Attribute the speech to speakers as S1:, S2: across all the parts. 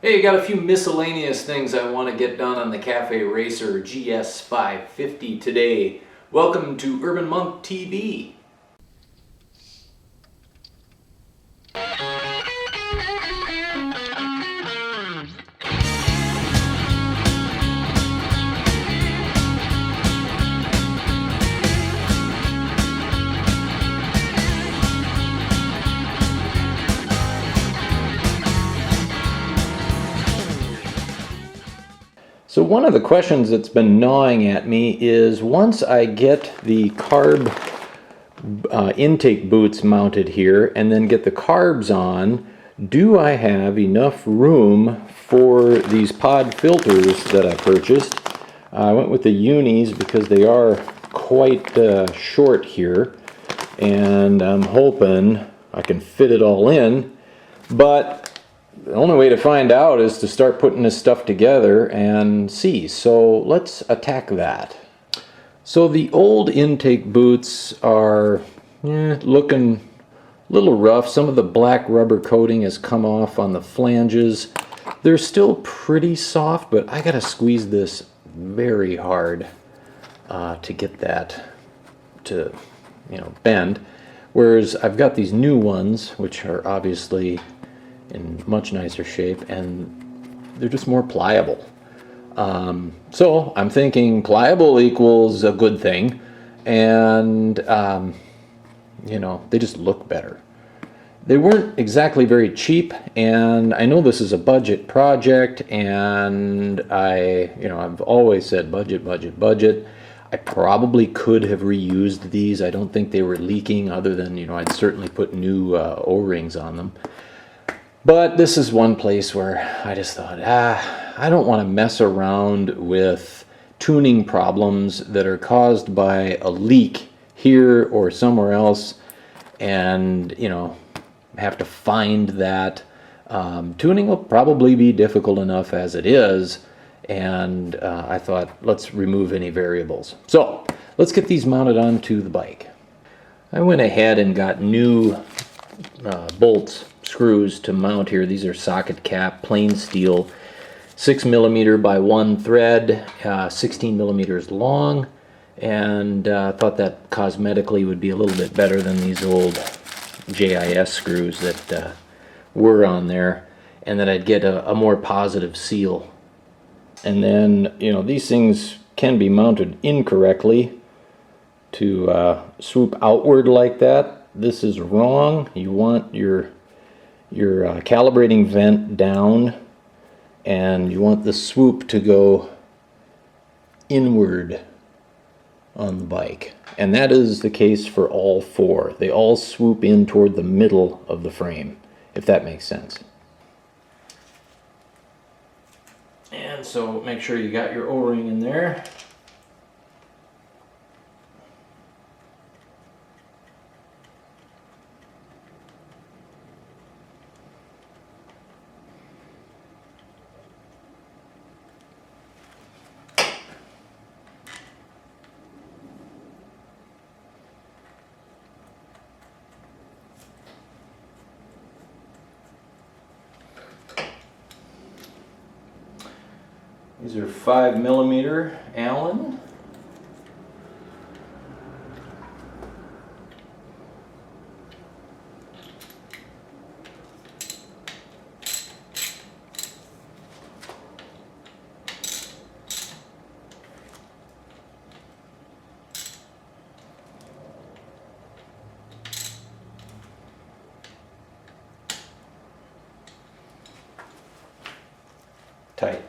S1: Hey, got a few miscellaneous things I want to get done on the Cafe Racer GS550 today. Welcome to Urban Monk TV. So one of the questions that's been gnawing at me is once I get the carb intake boots mounted here and then get the carbs on, do I have enough room for these pod filters that I purchased? I went with the Unis because they are quite short here, and I'm hoping I can fit it all in, but the only way to find out is to start putting this stuff together and see. So let's attack that. So the old intake boots are looking a little rough. Some of the black rubber coating has come off on the flanges. They're still pretty soft, but I gotta squeeze this very hard to get that to bend. Whereas I've got these new ones, which are obviously in much nicer shape, and they're just more pliable. So I'm thinking pliable equals a good thing, and they just look better. They weren't exactly very cheap, and I know this is a budget project, and I've always said budget, budget, budget. I probably could have reused these. I don't think they were leaking, other than I'd certainly put new O-rings on them. But this is one place where I just thought, I don't want to mess around with tuning problems that are caused by a leak here or somewhere else, and have to find that. Tuning will probably be difficult enough as it is, and I thought, let's remove any variables. So let's get these mounted onto the bike. I went ahead and got new bolts, screws to mount here. These are socket cap, plain steel, 6mm by 1 thread, 16 millimeters long, and thought that cosmetically would be a little bit better than these old JIS screws that were on there, and that I'd get a more positive seal. And then these things can be mounted incorrectly to swoop outward like that. This is wrong. You want your calibrating vent down, and you want the swoop to go inward on the bike, and that is the case for all four. They all swoop in toward the middle of the frame, if that makes sense. And so make sure you got your O-ring in there. These are 5mm Allen. Tight.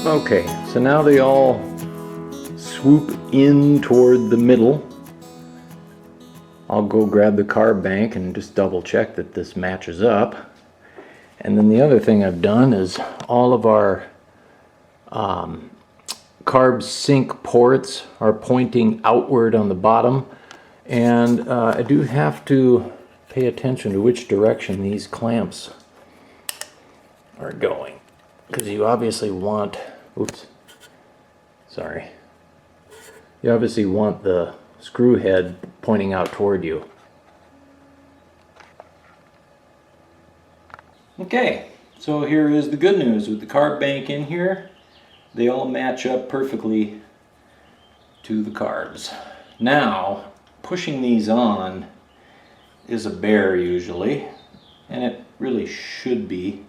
S1: Okay, so now they all swoop in toward the middle. I'll go grab the carb bank and just double check that this matches up. And then the other thing I've done is all of our carb sink ports are pointing outward on the bottom. And I do have to pay attention to which direction these clamps are going. Because you obviously want, oops, sorry. You obviously want the screw head pointing out toward you. Okay, so here is the good news. With the carb bank in here, they all match up perfectly to the carbs. Now, pushing these on is a bear usually, and it really should be.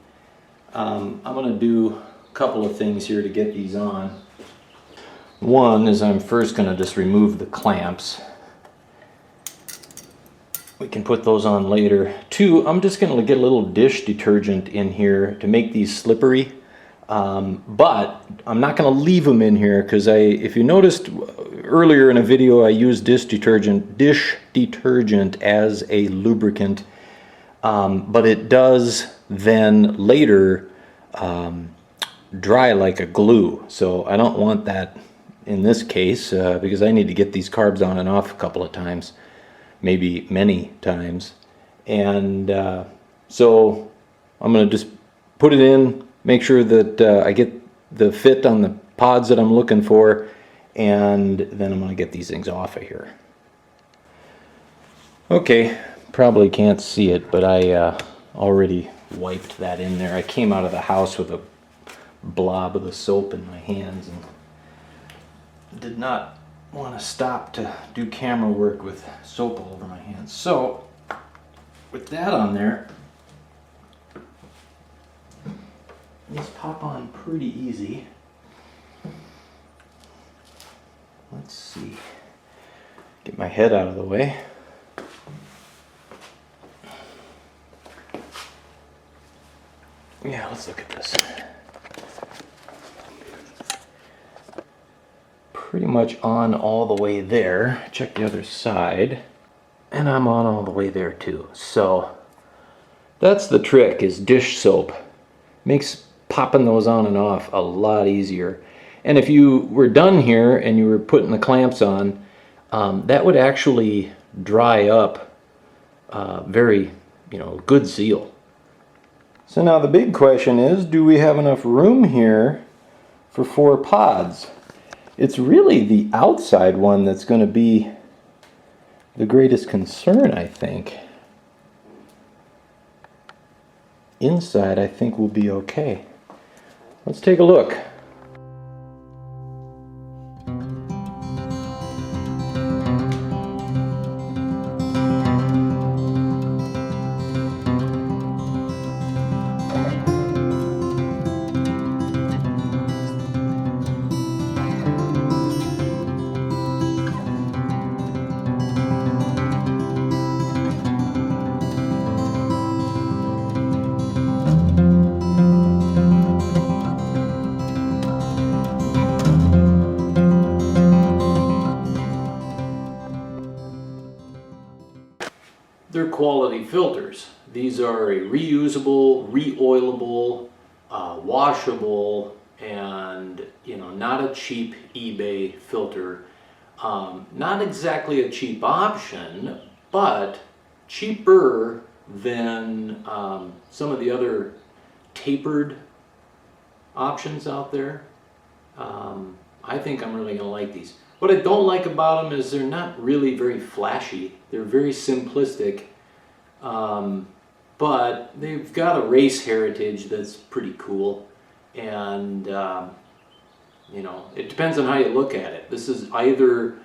S1: I'm going to do a couple of things here to get these on. One is I'm first going to just remove the clamps. We can put those on later. Two, I'm just going to get a little dish detergent in here to make these slippery. But I'm not going to leave them in here because if you noticed earlier in a video, I used dish detergent as a lubricant. But it does then later dry like a glue. So I don't want that in this case because I need to get these carbs on and off a couple of times. Maybe many times. And so I'm going to just put it in, make sure that I get the fit on the pods that I'm looking for, and then I'm going to get these things off of here. Okay, probably can't see it, but I already wiped that in there. I came out of the house with a blob of the soap in my hands and did not want to stop to do camera work with soap all over my hands. So with that on there, these pop on pretty easy. Let's see, get my head out of the way. Yeah, let's look at this. Pretty much on all the way there. Check the other side, and I'm on all the way there too. So that's the trick, is dish soap. Makes popping those on and off a lot easier. And if you were done here and you were putting the clamps on, that would actually dry up very, good seal. So now the big question is, do we have enough room here for 4 pods? It's really the outside one that's going to be the greatest concern, I think. Inside, I think we'll be okay. Let's take a look. They're quality filters. These are a reusable, re-oilable, washable, and not a cheap eBay filter. Not exactly a cheap option, but cheaper than some of the other tapered options out there. I think I'm really gonna like these. What I don't like about them is they're not really very flashy. They're very simplistic, but they've got a race heritage that's pretty cool. And it depends on how you look at it. This is either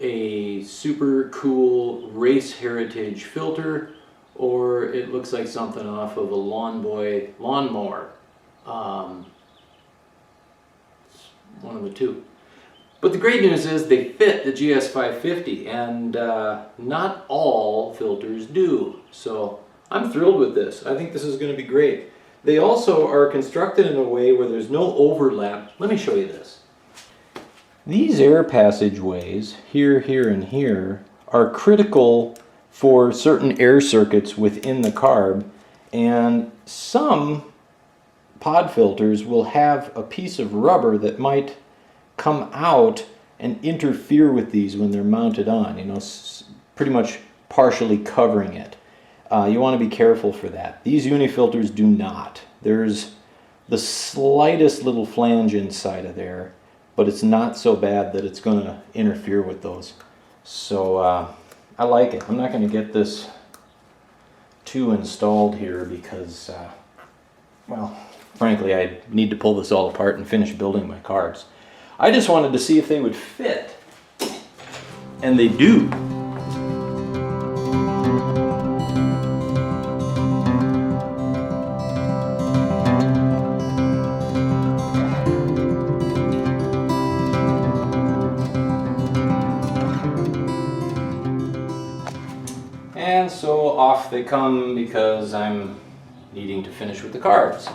S1: a super cool race heritage filter, or it looks like something off of a lawnmower. One of the two. But the great news is they fit the GS550, and not all filters do. So I'm thrilled with this. I think this is going to be great. They also are constructed in a way where there's no overlap. Let me show you this. These air passageways, here, here, and here, are critical for certain air circuits within the carb, and some pod filters will have a piece of rubber that might come out and interfere with these when they're mounted on, you know, pretty much partially covering it. You want to be careful for that. These Uni filters do not. There's the slightest little flange inside of there, but it's not so bad that it's going to interfere with those. So I like it. I'm not going to get this too installed here because, well, frankly, I need to pull this all apart and finish building my carbs. I just wanted to see if they would fit, and they do. And so off they come because I'm needing to finish with the carbs.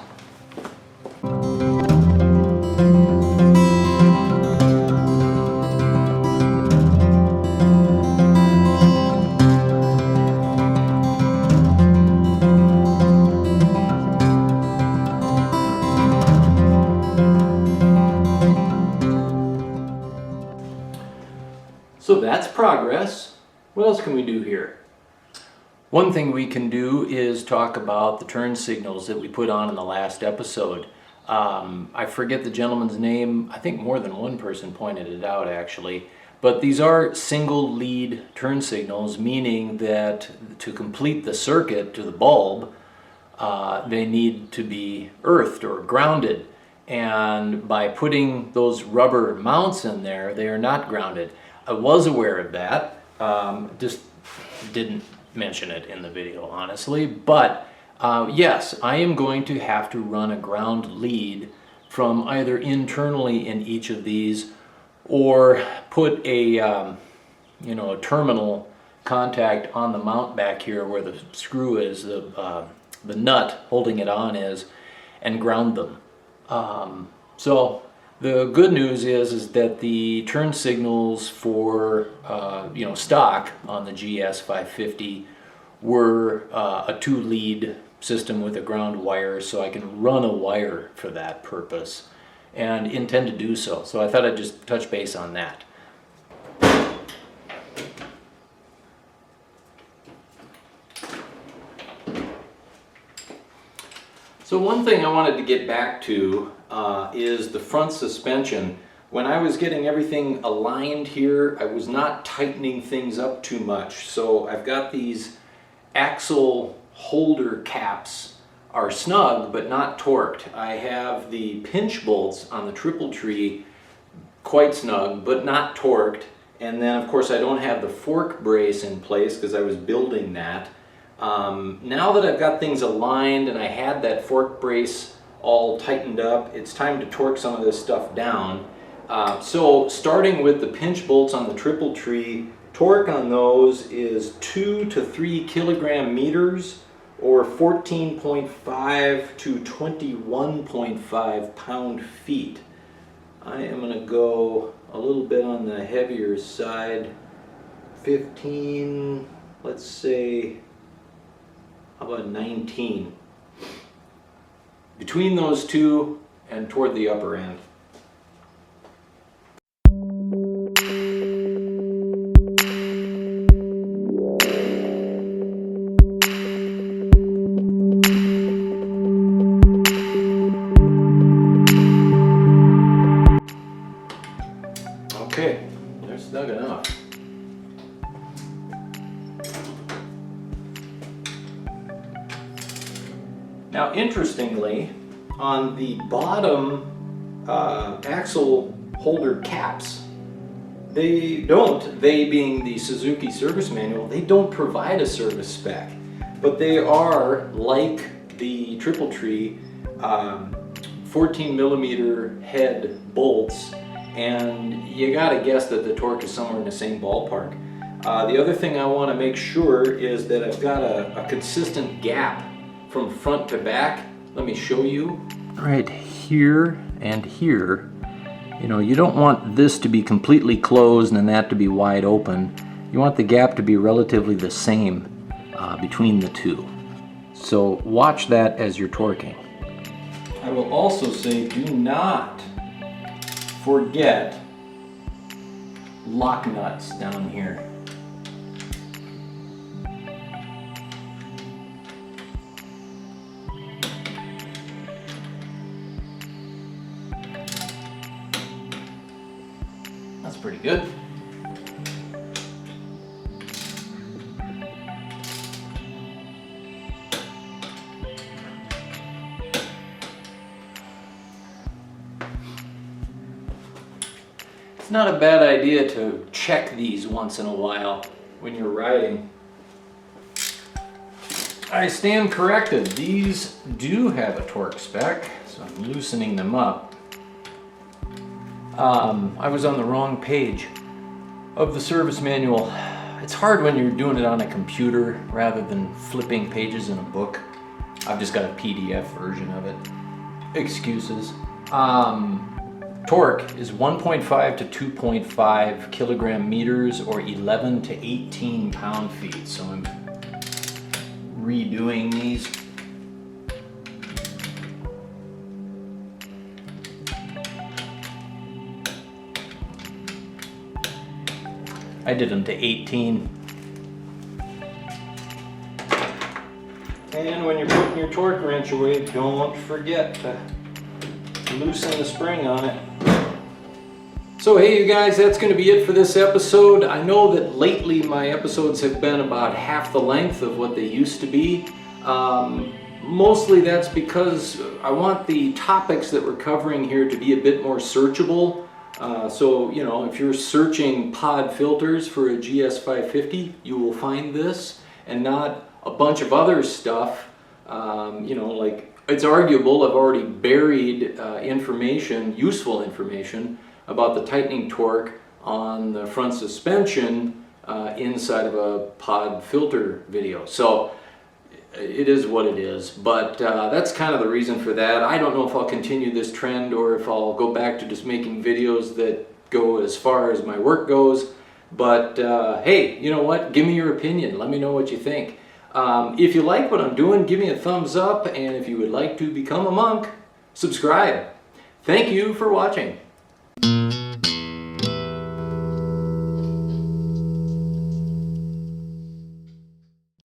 S1: So that's progress. What else can we do here? One thing we can do is talk about the turn signals that we put on in the last episode. I forget the gentleman's name. I think more than one person pointed it out actually. But these are single lead turn signals, meaning that to complete the circuit to the bulb, they need to be earthed or grounded. And by putting those rubber mounts in there, they are not grounded. I was aware of that, just didn't mention it in the video, honestly. But yes, I am going to have to run a ground lead from either internally in each of these, or put a you know, a terminal contact on the mount back here where the screw is, the nut holding it on is, and ground them. So the good news is that the turn signals for you know, stock on the GS550 were a 2-lead system with a ground wire, so I can run a wire for that purpose and intend to do so. So I thought I'd just touch base on that. So one thing I wanted to get back to is the front suspension. When I was getting everything aligned here, I was not tightening things up too much. So I've got these axle holder caps are snug but not torqued. I have the pinch bolts on the triple tree quite snug but not torqued. And then of course I don't have the fork brace in place because I was building that. Now that I've got things aligned and I had that fork brace all tightened up, it's time to torque some of this stuff down. So starting with the pinch bolts on the triple tree, torque on those is 2 to 3 kilogram meters, or 14.5 to 21.5 pound feet. I am going to go a little bit on the heavier side, 15, let's say, how about 19? Between those two and toward the upper end. Okay, they're snug enough. Now, interestingly, on the bottom axle holder caps, they being the Suzuki service manual, they don't provide a service spec, but they are like the triple tree 14 millimeter head bolts, and you gotta guess that the torque is somewhere in the same ballpark. The other thing I want to make sure is that I've got a consistent gap from front to back Let me show you. Right here and here, you know, you don't want this to be completely closed and that to be wide open. You want the gap to be relatively the same between the two. So watch that as you're torquing. I will also say, do not forget lock nuts down here. That's pretty good. It's not a bad idea to check these once in a while when you're riding. I stand corrected. These do have a torque spec, so I'm loosening them up. I was on the wrong page of the service manual. It's hard when you're doing it on a computer rather than flipping pages in a book. I've just got a PDF version of it. Excuses. Torque is 1.5 to 2.5 kilogram meters, or 11 to 18 pound-feet. So I'm redoing these. I did them to 18. And when you're putting your torque wrench away, don't forget to loosen the spring on it. So hey you guys, that's going to be it for this episode. I know that lately my episodes have been about half the length of what they used to be. Mostly that's because I want the topics that we're covering here to be a bit more searchable. So, you know, if you're searching pod filters for a GS550, you will find this and not a bunch of other stuff. You know, like, it's arguable I've already buried information, useful information, about the tightening torque on the front suspension inside of a pod filter video. So it is what it is, but that's kind of the reason for that. I don't know if I'll continue this trend or if I'll go back to just making videos that go as far as my work goes. But hey, you know what? Give me your opinion. Let me know what you think. If you like what I'm doing, give me a thumbs up, and if you would like to become a monk, subscribe. Thank you for watching.